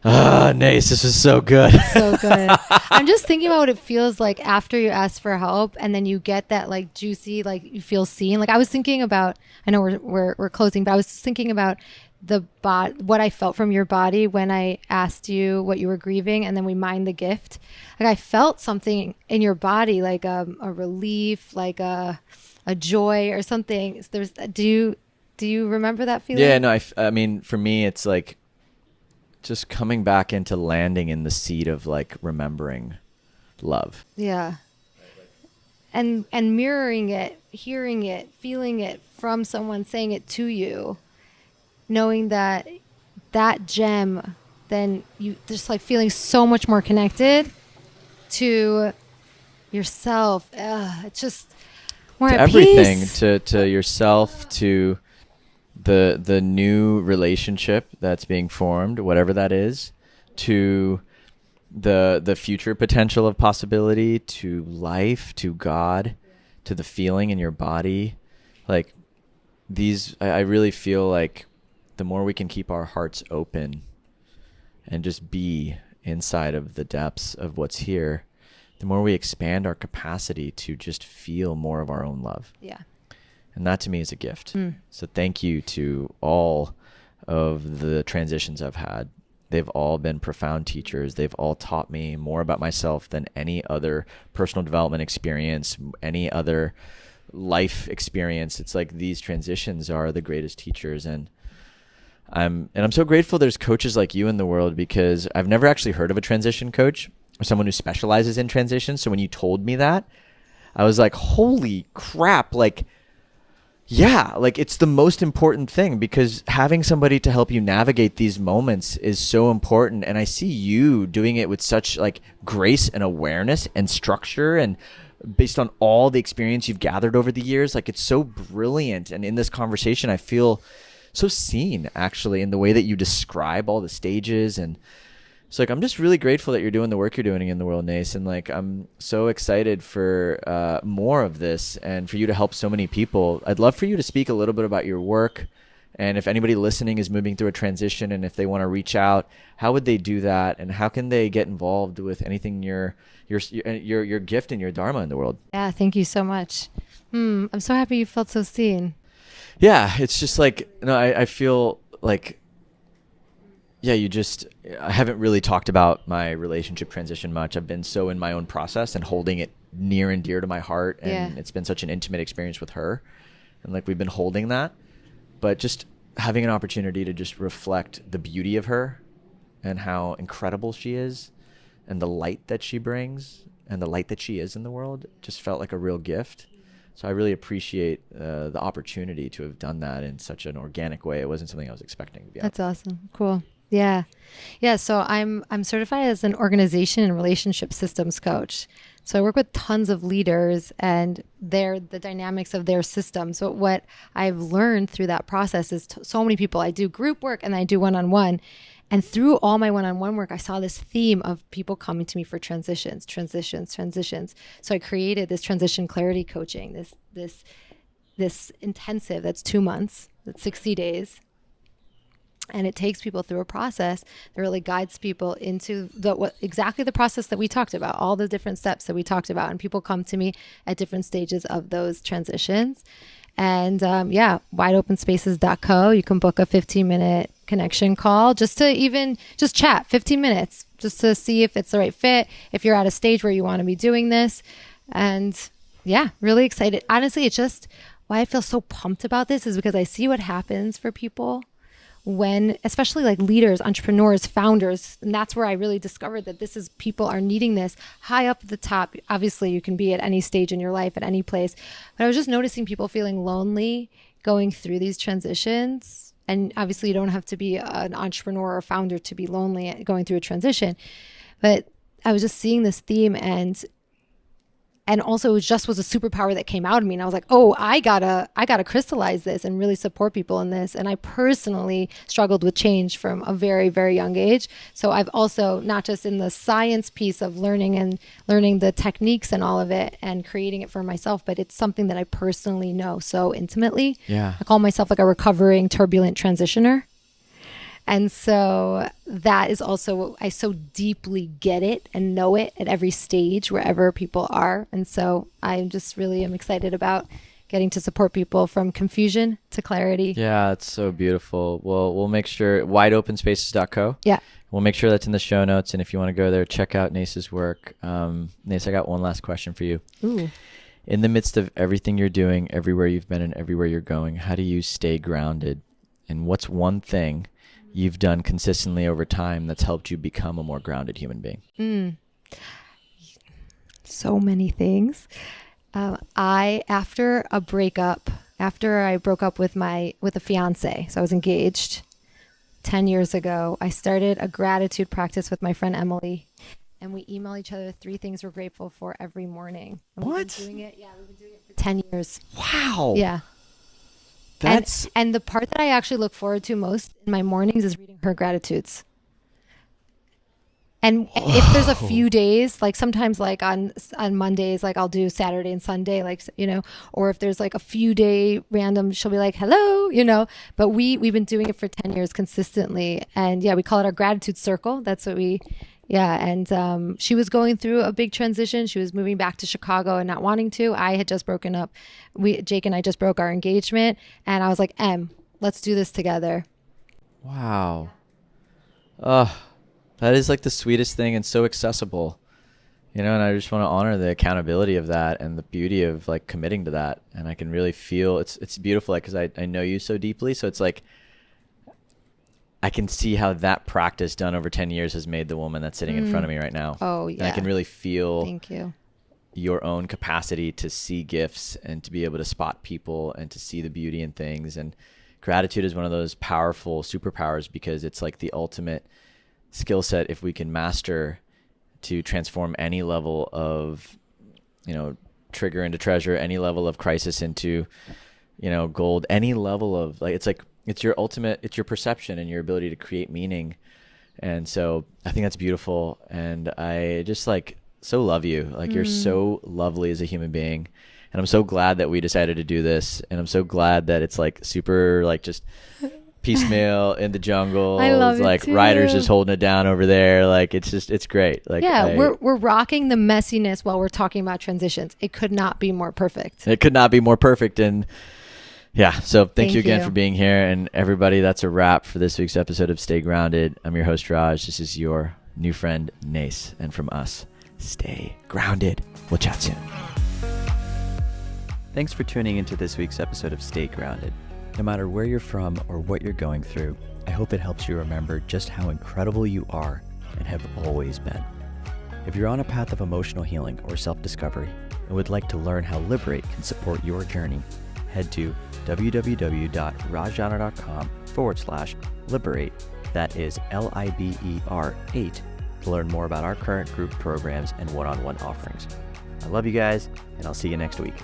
Nace, this was so good. So good. I'm just thinking about what it feels like after you ask for help and then you get that like juicy, like you feel seen. Like I was thinking about, I know we're closing, but I was just thinking about what I felt from your body when I asked you what you were grieving, and then we mined the gift. Like I felt something in your body, like a relief, like a joy or something. Do you remember that feeling? Yeah, no, I mean, for me, it's like just coming back into landing in the seat of like remembering love. Yeah. And mirroring it, hearing it, feeling it from someone saying it to you, knowing that gem, then you just like feeling so much more connected to yourself. It's just more To at everything, peace. to yourself, to the new relationship that's being formed, whatever that is, to the future potential of possibility, to life, to God, to the feeling in your body. Like these, I really feel like the more we can keep our hearts open and just be inside of the depths of what's here, the more we expand our capacity to just feel more of our own love. Yeah. And that to me is a gift. So thank you to all of the transitions I've had. They've all been profound teachers. They've all taught me more about myself than any other personal development experience, any other life experience. It's like these transitions are the greatest teachers. And I'm so grateful there's coaches like you in the world, because I've never actually heard of a transition coach or someone who specializes in transition. So when you told me that, I was like, holy crap, like, yeah, like it's the most important thing, because having somebody to help you navigate these moments is so important. And I see you doing it with such like grace and awareness and structure, and based on all the experience you've gathered over the years, like it's so brilliant. And in this conversation, I feel so seen actually in the way that you describe all the stages. And it's like, I'm just really grateful that you're doing the work you're doing in the world, Nace. And like, I'm so excited for more of this and for you to help so many people. I'd love for you to speak a little bit about your work. And if anybody listening is moving through a transition and if they want to reach out, how would they do that? And how can they get involved with anything your gift and your dharma in the world? Yeah. Thank you so much. I'm so happy you felt so seen. Yeah. It's just like, no, I feel like, yeah, I haven't really talked about my relationship transition much. I've been so in my own process and holding it near and dear to my heart. And It's been such an intimate experience with her. And like, we've been holding that, but just having an opportunity to just reflect the beauty of her and how incredible she is and the light that she brings and the light that she is in the world just felt like a real gift. So I really appreciate the opportunity to have done that in such an organic way. It wasn't something I was expecting, to be honest. That's awesome. Cool. Yeah. Yeah. So I'm certified as an organization and relationship systems coach. So I work with tons of leaders and the dynamics of their systems. So what I've learned through that process is so many people, I do group work and I do one-on-one. And through all my one-on-one work, I saw this theme of people coming to me for transitions. So I created this transition clarity coaching, this intensive that's 2 months, that's 60 days. And it takes people through a process that really guides people into exactly the process that we talked about, all the different steps that we talked about. And people come to me at different stages of those transitions. And wideopenspaces.co, you can book a 15-minute connection call just chat 15 minutes, just to see if it's the right fit, if you're at a stage where you want to be doing this. And yeah, really excited. Honestly, it's just why I feel so pumped about this is because I see what happens for people when, especially like leaders, entrepreneurs, founders, and that's where I really discovered that people are needing this high up at the top. Obviously you can be at any stage in your life, at any place, but I was just noticing people feeling lonely going through these transitions And obviously you don't have to be an entrepreneur or founder to be lonely going through a transition. But I was just seeing this theme, and also it just was a superpower that came out of me. And I was like, oh, I gotta crystallize this and really support people in this. And I personally struggled with change from a very, very young age. So I've also, not just in the science piece of learning the techniques and all of it and creating it for myself, but it's something that I personally know so intimately. Yeah. I call myself like a recovering turbulent transitioner. And so that is also, I so deeply get it and know it at every stage, wherever people are. And so I just really am excited about getting to support people from confusion to clarity. Yeah, it's so beautiful. Well, we'll make sure, wideopenspaces.co. Yeah. We'll make sure that's in the show notes. And if you want to go there, check out Nace's work. Nace, I got one last question for you. Ooh. In the midst of everything you're doing, everywhere you've been and everywhere you're going, how do you stay grounded? And what's one thing you've done consistently over time that's helped you become a more grounded human being? So many things. After I broke up with a fiance, so I was engaged 10 years ago, I started a gratitude practice with my friend Emily, and we email each other 3 things we're grateful for every morning. And What? We've been doing it for 10 years. Wow. Yeah. And the part that I actually look forward to most in my mornings is reading her gratitudes. And if there's a few days, like sometimes like on Mondays, like I'll do Saturday and Sunday, like, or if there's like a few day random, she'll be like, hello, but we've been doing it for 10 years consistently. And yeah, we call it our gratitude circle. That's what and she was going through a big transition. She was moving back to Chicago and not wanting to. I had just broken up. Jake and I just broke our engagement, and I was like, let's do this together. Wow. That is like the sweetest thing and so accessible, and I just want to honor the accountability of that and the beauty of like committing to that. And I can really feel it's beautiful, like, cause I know you so deeply. So it's like, I can see how that practice done over 10 years has made the woman that's sitting in front of me right now. Oh yeah. And I can really feel Thank you. Your own capacity to see gifts and to be able to spot people and to see the beauty in things. And gratitude is one of those powerful superpowers, because it's like the ultimate skill set, if we can master, to transform any level of, trigger into treasure, any level of crisis into, gold, any level of it's your ultimate, it's your perception and your ability to create meaning. And so I think that's beautiful. And I just so love you. You're so lovely as a human being. And I'm so glad that we decided to do this. And I'm so glad that it's super just piecemeal in the jungle. I love it too. Ryder's just holding it down over there. It's great. We're rocking the messiness while we're talking about transitions. It could not be more perfect. It could not be more perfect. And yeah, so thank you again for being here. And everybody, that's a wrap for this week's episode of Stay Grounded. I'm your host, Raj. This is your new friend, Nace. And from us, stay grounded. We'll chat soon. Thanks for tuning into this week's episode of Stay Grounded. No matter where you're from or what you're going through, I hope it helps you remember just how incredible you are and have always been. If you're on a path of emotional healing or self-discovery and would like to learn how Liberate can support your journey, head to www.rajana.com/liberate. That is LIBER8 to learn more about our current group programs and one-on-one offerings. I love you guys, and I'll see you next week.